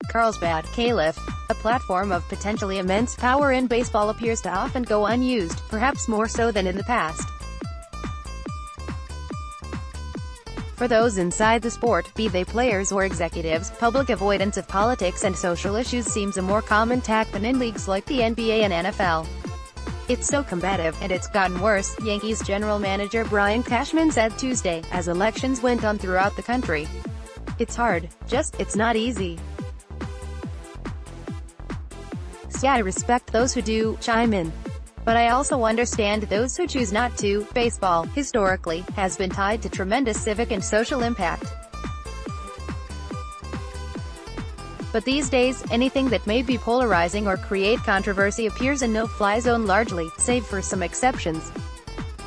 CARLSBAD, Calif, a platform of potentially immense power in baseball, appears to often go unused, perhaps more so than in the past. For those inside the sport, be they players or executives, public avoidance of politics and social issues seems a more common tack than in leagues like the NBA and NFL. It's so combative, and it's gotten worse, Yankees general manager Brian Cashman said Tuesday, as elections went on throughout the country. It's hard. It's not easy. Yeah, I respect those who do chime in. But I also understand those who choose not to. Baseball, historically, has been tied to tremendous civic and social impact. But these days, anything that may be polarizing or create controversy appears a no-fly zone largely, save for some exceptions.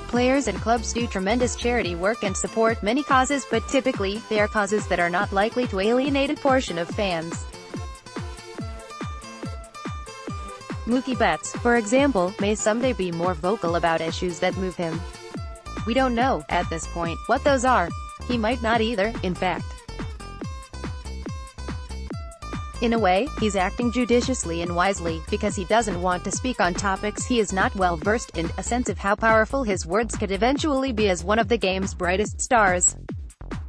Players and clubs do tremendous charity work and support many causes, but typically, they are causes that are not likely to alienate a portion of fans. Mookie Betts, for example, may someday be more vocal about issues that move him. We don't know, at this point, what those are. He might not either, in fact. In a way, he's acting judiciously and wisely, because he doesn't want to speak on topics he is not well versed in, a sense of how powerful his words could eventually be as one of the game's brightest stars.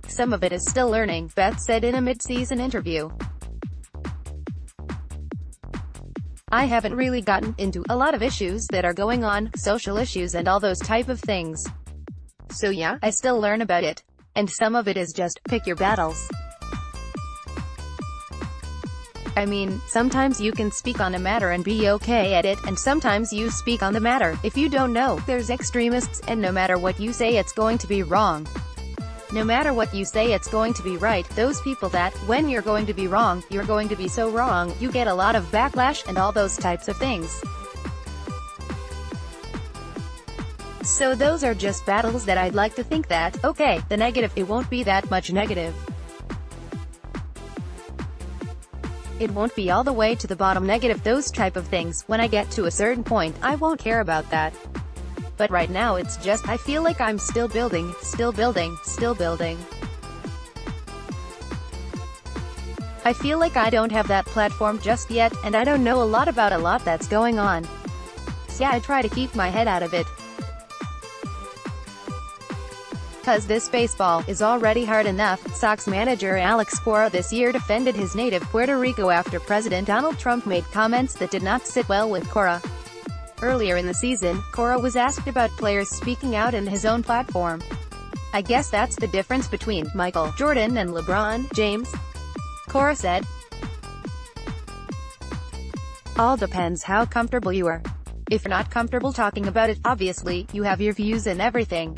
Some of it is still learning, Betts said in a mid-season interview. I haven't really gotten into a lot of issues that are going on, social issues and all those type of things. So yeah, I still learn about it. And some of it is just, pick your battles. I mean, sometimes you can speak on a matter and be okay at it, and sometimes you speak on the matter. If you don't know, there's extremists, and no matter what you say it's going to be wrong. No matter what you say it's going to be right. Those people that, when you're going to be wrong, you're going to be so wrong, you get a lot of backlash, and all those types of things. So those are just battles that I'd like to think that, okay, the negative, it won't be that much negative. It won't be all the way to the bottom negative, those type of things. When I get to a certain point, I won't care about that. But right now it's just, I feel like I'm still building, still building, still building. I feel like I don't have that platform just yet, and I don't know a lot about a lot that's going on. So yeah, I try to keep my head out of it. 'Cause this baseball is already hard enough. Sox manager Alex Cora this year defended his native Puerto Rico after President Donald Trump made comments that did not sit well with Cora. Earlier in the season, Cora was asked about players speaking out in his own platform. I guess that's the difference between Michael Jordan and LeBron James, Cora said. All depends how comfortable you are. If you're not comfortable talking about it, obviously, you have your views and everything.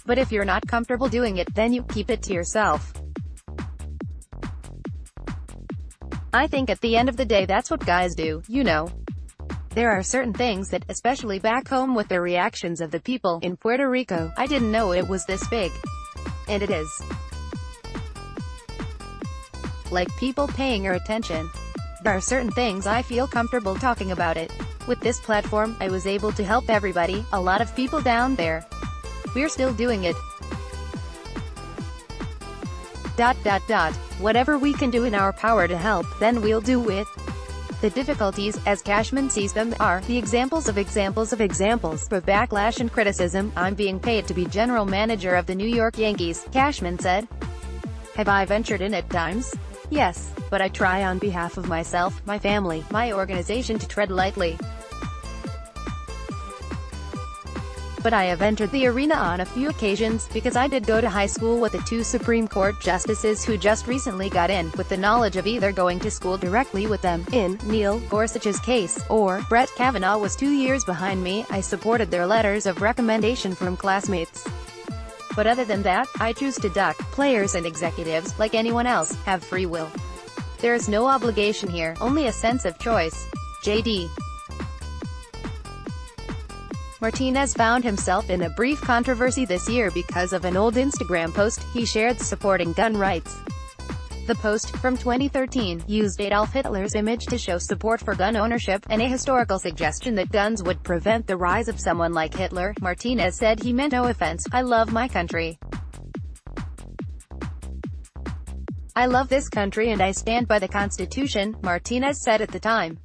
But if you're not comfortable doing it, then you keep it to yourself. I think at the end of the day that's what guys do, you know. There are certain things that, especially back home with the reactions of the people in Puerto Rico, I didn't know it was this big. And it is. Like people paying your attention. There are certain things I feel comfortable talking about it. With this platform, I was able to help everybody, a lot of people down there. We're still doing it. Whatever we can do in our power to help, then we'll do it. The difficulties, as Cashman sees them, are the examples of backlash and criticism. I'm being paid to be general manager of the New York Yankees, Cashman said. Have I ventured in at times? Yes, but I try on behalf of myself, my family, my organization to tread lightly. But I have entered the arena on a few occasions, because I did go to high school with the two Supreme Court justices who just recently got in, with the knowledge of either going to school directly with them, in Neil Gorsuch's case, or Brett Kavanaugh was 2 years behind me. I supported their letters of recommendation from classmates. But other than that, I choose to duck. Players and executives, like anyone else, have free will. There is no obligation here, only a sense of choice. J.D. Martinez found himself in a brief controversy this year because of an old Instagram post he shared supporting gun rights. The post, from 2013, used Adolf Hitler's image to show support for gun ownership, and a historical suggestion that guns would prevent the rise of someone like Hitler. Martinez said he meant no offense, I love my country. I love this country and I stand by the Constitution, Martinez said at the time.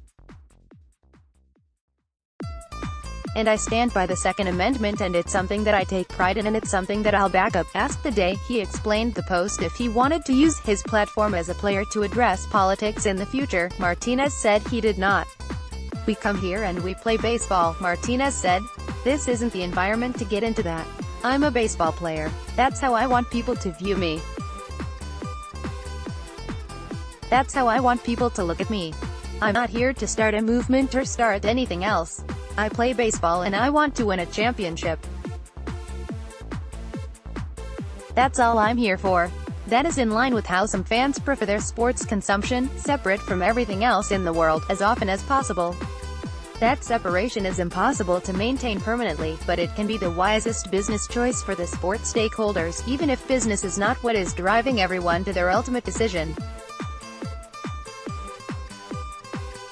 And I stand by the Second Amendment and it's something that I take pride in and it's something that I'll back up. Asked the Day, he explained the post if he wanted to use his platform as a player to address politics in the future. Martinez said he did not. We come here and we play baseball, Martinez said. This isn't the environment to get into that. I'm a baseball player. That's how I want people to view me. That's how I want people to look at me. I'm not here to start a movement or start anything else. I play baseball and I want to win a championship. That's all I'm here for. That is in line with how some fans prefer their sports consumption, separate from everything else in the world, as often as possible. That separation is impossible to maintain permanently, but it can be the wisest business choice for the sports stakeholders, even if business is not what is driving everyone to their ultimate decision.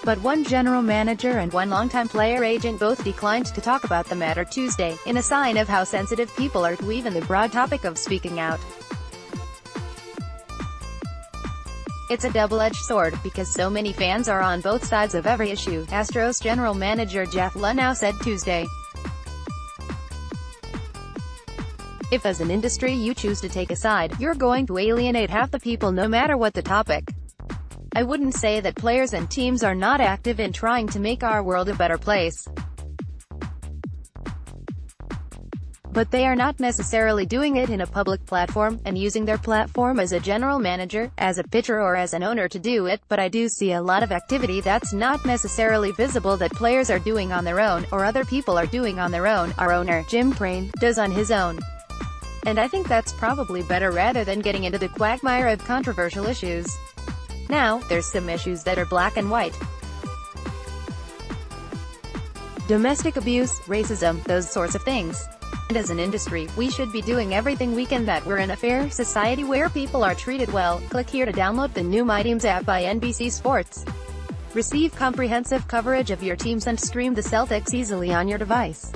But one general manager and one longtime player agent both declined to talk about the matter Tuesday, in a sign of how sensitive people are to even the broad topic of speaking out. It's a double-edged sword, because so many fans are on both sides of every issue, Astros general manager Jeff Luhnow said Tuesday. If as an industry you choose to take a side, you're going to alienate half the people no matter what the topic. I wouldn't say that players and teams are not active in trying to make our world a better place. But they are not necessarily doing it in a public platform, and using their platform as a general manager, as a pitcher or as an owner to do it, but I do see a lot of activity that's not necessarily visible that players are doing on their own, or other people are doing on their own, our owner, Jim Crane, does on his own. And I think that's probably better rather than getting into the quagmire of controversial issues. Now, there's some issues that are black and white. Domestic abuse, racism, those sorts of things. And as an industry, we should be doing everything we can that we're in a fair society where people are treated well. Click here to download the new My Teams app by NBC Sports. Receive comprehensive coverage of your teams and stream the Celtics easily on your device.